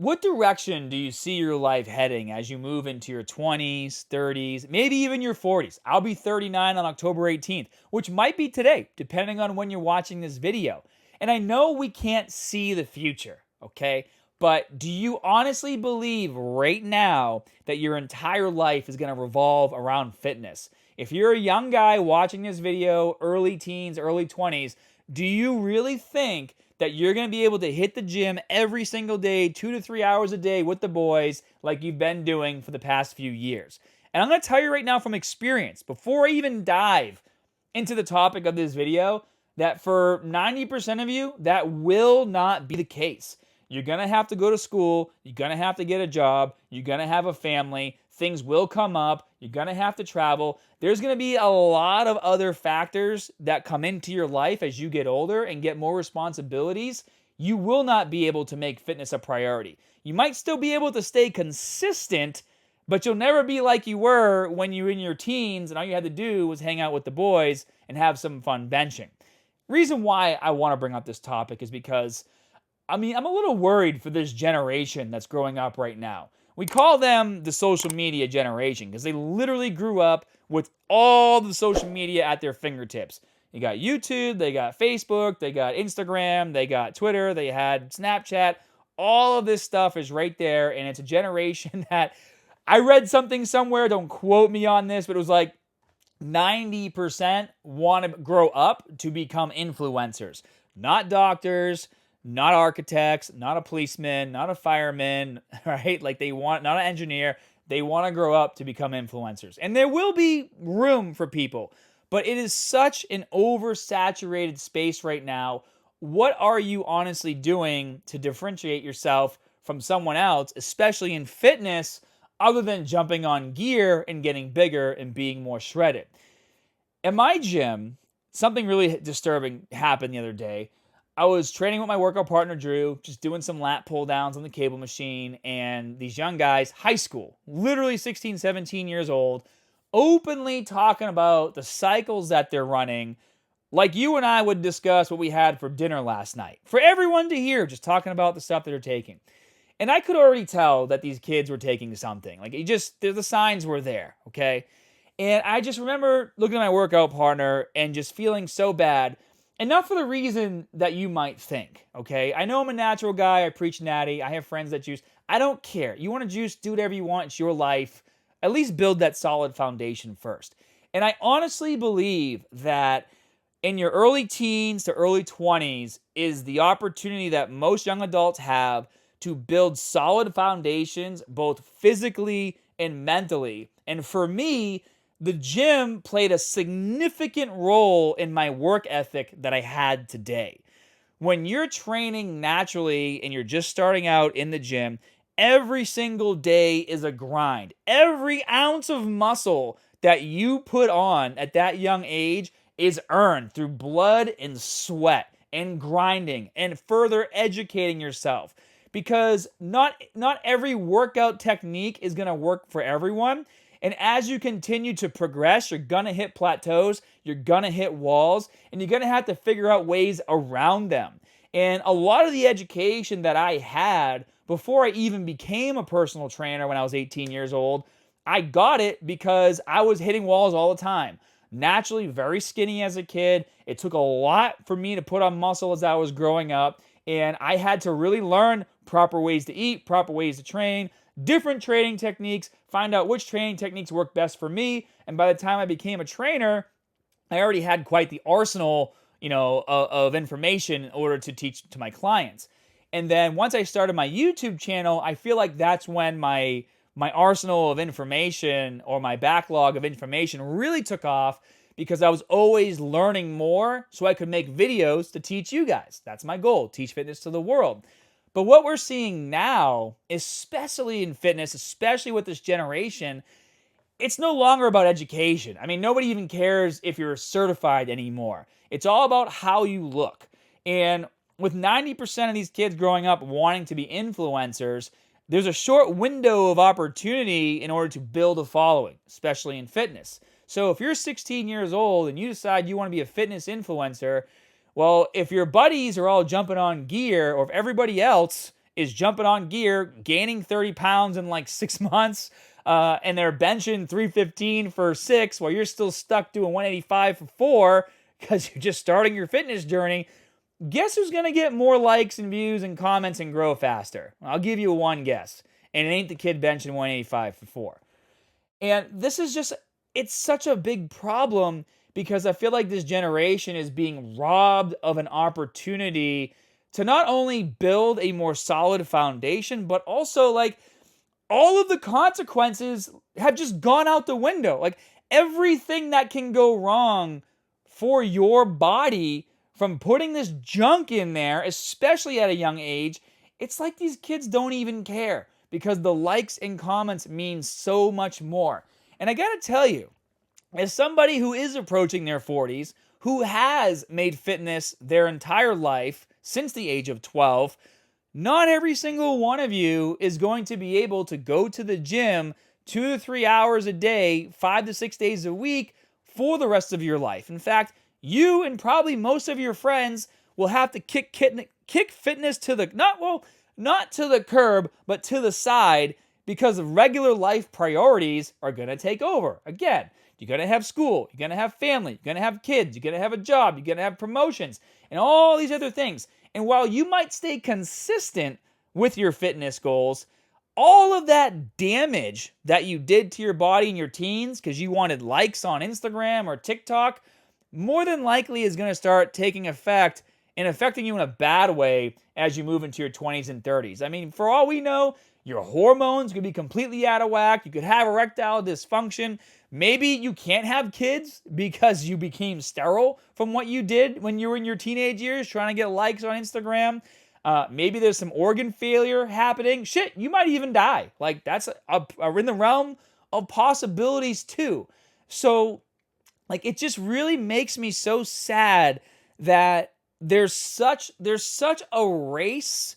What direction do you see your life heading as you move into your 20s, 30s, maybe even your 40s? I'll be 39 on October 18th, which might be today, depending on when you're watching this video. And I know we can't see the future, okay? But do you honestly believe right now that your entire life is going to revolve around fitness? If you're a young guy watching this video, early teens, early 20s, do you really think that you're going to be able to hit the gym every single day, 2 to 3 hours a day with the boys like you've been doing for the past few years? And I'm going to tell you right now from experience, before I even dive into the topic of this video, that for 90% of you, that will not be the case. You're going to have to go to school. You're going to have to get a job. You're going to have a family. Things will come up. You're going to have to travel. There's going to be a lot of other factors that come into your life as you get older and get more responsibilities. You will not be able to make fitness a priority. You might still be able to stay consistent, but you'll never be like you were when you were in your teens and all you had to do was hang out with the boys and have some fun benching. Reason why I want to bring up this topic is because I'm a little worried for this generation that's growing up right now. We call them the social media generation because they literally grew up with all the social media at their fingertips. You got YouTube, they got Facebook, they got Instagram, they got Twitter, they had Snapchat. All of this stuff is right there, and it's a generation that I read something somewhere, don't quote me on this, but it was like 90% want to grow up to become influencers, not doctors, not architects, not a policeman, not a fireman, right? Like they want, not an engineer. They want to grow up to become influencers. And there will be room for people, but it is such an oversaturated space right now. What are you honestly doing to differentiate yourself from someone else, especially in fitness, other than jumping on gear and getting bigger and being more shredded? At my gym, something really disturbing happened the other day. I was training with my workout partner, Drew, just doing some lat pull downs on the cable machine. And these young guys, high school, literally 16, 17 years old, openly talking about the cycles that they're running, like you and I would discuss what we had for dinner last night. For everyone to hear, just talking about the stuff that they're taking. And I could already tell that these kids were taking something. Like the signs were there, okay? And I just remember looking at my workout partner and just feeling so bad. And not for the reason that you might think, okay? I know I'm a natural guy. I preach natty. I have friends that juice. I don't care. You want to juice, do whatever you want. It's your life. At least build that solid foundation first. And I honestly believe that in your early teens to early 20s is the opportunity that most young adults have to build solid foundations, both physically and mentally. And for me, the gym played a significant role in my work ethic that I had today. When you're training naturally and you're just starting out in the gym, every single day is a grind. Every ounce of muscle that you put on at that young age is earned through blood and sweat and grinding and further educating yourself. Because not every workout technique is going to work for everyone. And as you continue to progress, you're going to hit plateaus, you're going to hit walls, and you're going to have to figure out ways around them. And a lot of the education that I had before I even became a personal trainer when I was 18 years old, I got it because I was hitting walls all the time. Naturally, very skinny as a kid. It took a lot for me to put on muscle as I was growing up. And I had to really learn proper ways to eat, proper ways to train, different training techniques, find out which training techniques work best for me. And by the time I became a trainer, I already had quite the arsenal, of information in order to teach to my clients. And then once I started my YouTube channel, I feel like that's when my arsenal of information or my backlog of information really took off because I was always learning more so I could make videos to teach you guys. That's my goal, teach fitness to the world. But what we're seeing now, especially in fitness, especially with this generation, it's no longer about education. I mean, nobody even cares if you're certified anymore. It's all about how you look. And with 90% of these kids growing up wanting to be influencers, there's a short window of opportunity in order to build a following, especially in fitness. So if you're 16 years old and you decide you want to be a fitness influencer, well, if your buddies are all jumping on gear or if everybody else is jumping on gear, gaining 30 pounds in like 6 months, and they're benching 315 for 6 while you're still stuck doing 185 for 4 because you're just starting your fitness journey. Guess who's going to get more likes and views and comments and grow faster? I'll give you one guess. And it ain't the kid benching 185 for 4. And this is just, it's such a big problem because I feel like this generation is being robbed of an opportunity to not only build a more solid foundation, but also like all of the consequences have just gone out the window. Like everything that can go wrong for your body from putting this junk in there, especially at a young age, it's like these kids don't even care because the likes and comments mean so much more. And I gotta tell you, as somebody who is approaching their 40s, who has made fitness their entire life since the age of 12, not every single one of you is going to be able to go to the gym 2 to 3 hours a day, 5 to 6 days a week for the rest of your life. In fact, you and probably most of your friends will have to kick fitness to the, not to the curb, but to the side because regular life priorities are going to take over. Again, you're going to have school, you're going to have family, you're going to have kids, you're going to have a job, you're going to have promotions, and all these other things. And while you might stay consistent with your fitness goals, all of that damage that you did to your body in your teens because you wanted likes on Instagram or TikTok, more than likely is going to start taking effect and affecting you in a bad way as you move into your 20s and 30s. I mean, for all we know, your hormones could be completely out of whack. You could have erectile dysfunction. Maybe you can't have kids because you became sterile from what you did when you were in your teenage years trying to get likes on Instagram. Maybe there's some organ failure happening. Shit, you might even die. Like that's in the realm of possibilities too. So like it just really makes me so sad that there's such a race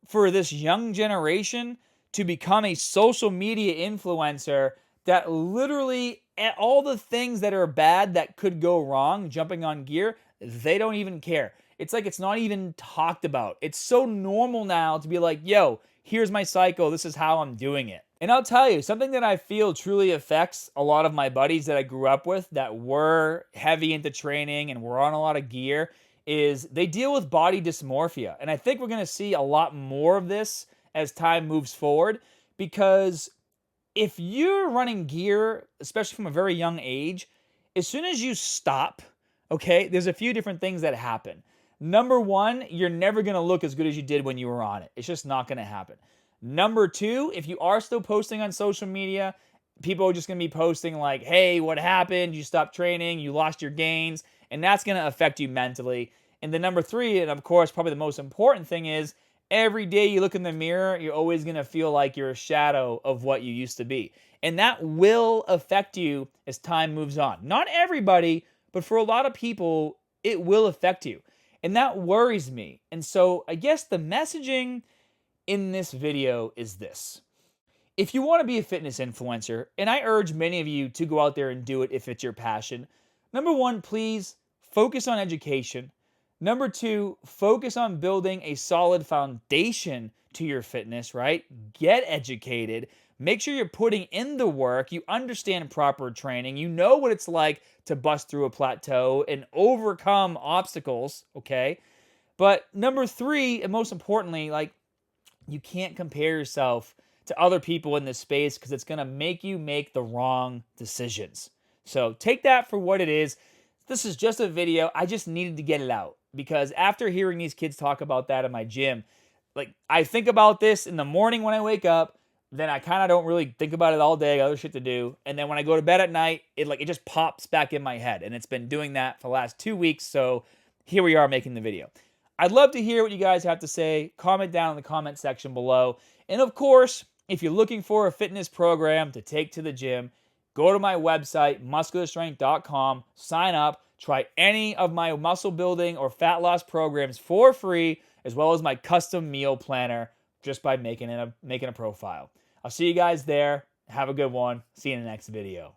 for this young generation to become a social media influencer that literally all the things that are bad that could go wrong jumping on gear, they don't even care. It's like it's not even talked about. It's so normal now to be like, yo, here's my cycle. This is how I'm doing it. And I'll tell you, something that I feel truly affects a lot of my buddies that I grew up with that were heavy into training and were on a lot of gear is they deal with body dysmorphia. And I think we're going to see a lot more of this as time moves forward because if you're running gear, especially from a very young age, as soon as you stop, okay, there's a few different things that happen. Number one, you're never going to look as good as you did when you were on it. It's just not going to happen. Number two, if you are still posting on social media, people are just going to be posting like, hey, what happened? You stopped training, you lost your gains, and that's going to affect you mentally. And then number three, and of course, probably the most important thing is every day you look in the mirror, you're always going to feel like you're a shadow of what you used to be. And that will affect you as time moves on. Not everybody, but for a lot of people, it will affect you. And that worries me. And so I guess the messaging in this video is this. If you want to be a fitness influencer, and I urge many of you to go out there and do it if it's your passion, number one, please focus on education. Number two, focus on building a solid foundation to your fitness, right? Get educated. Make sure you're putting in the work. You understand proper training. You know what it's like to bust through a plateau and overcome obstacles, okay? But number three, and most importantly, like you can't compare yourself to other people in this space because it's going to make you make the wrong decisions. So take that for what it is. This is just a video. I just needed to get it out because after hearing these kids talk about that in my gym, like I think about this in the morning when I wake up, then I kind of don't really think about it all day, other shit to do. And then when I go to bed at night, it just pops back in my head. And it's been doing that for the last 2 weeks. So here we are making the video. I'd love to hear what you guys have to say. Comment down in the comment section below. And of course, if you're looking for a fitness program to take to the gym, go to my website, muscularstrength.com, sign up, try any of my muscle building or fat loss programs for free, as well as my custom meal planner just by making a profile. I'll see you guys there. Have a good one. See you in the next video.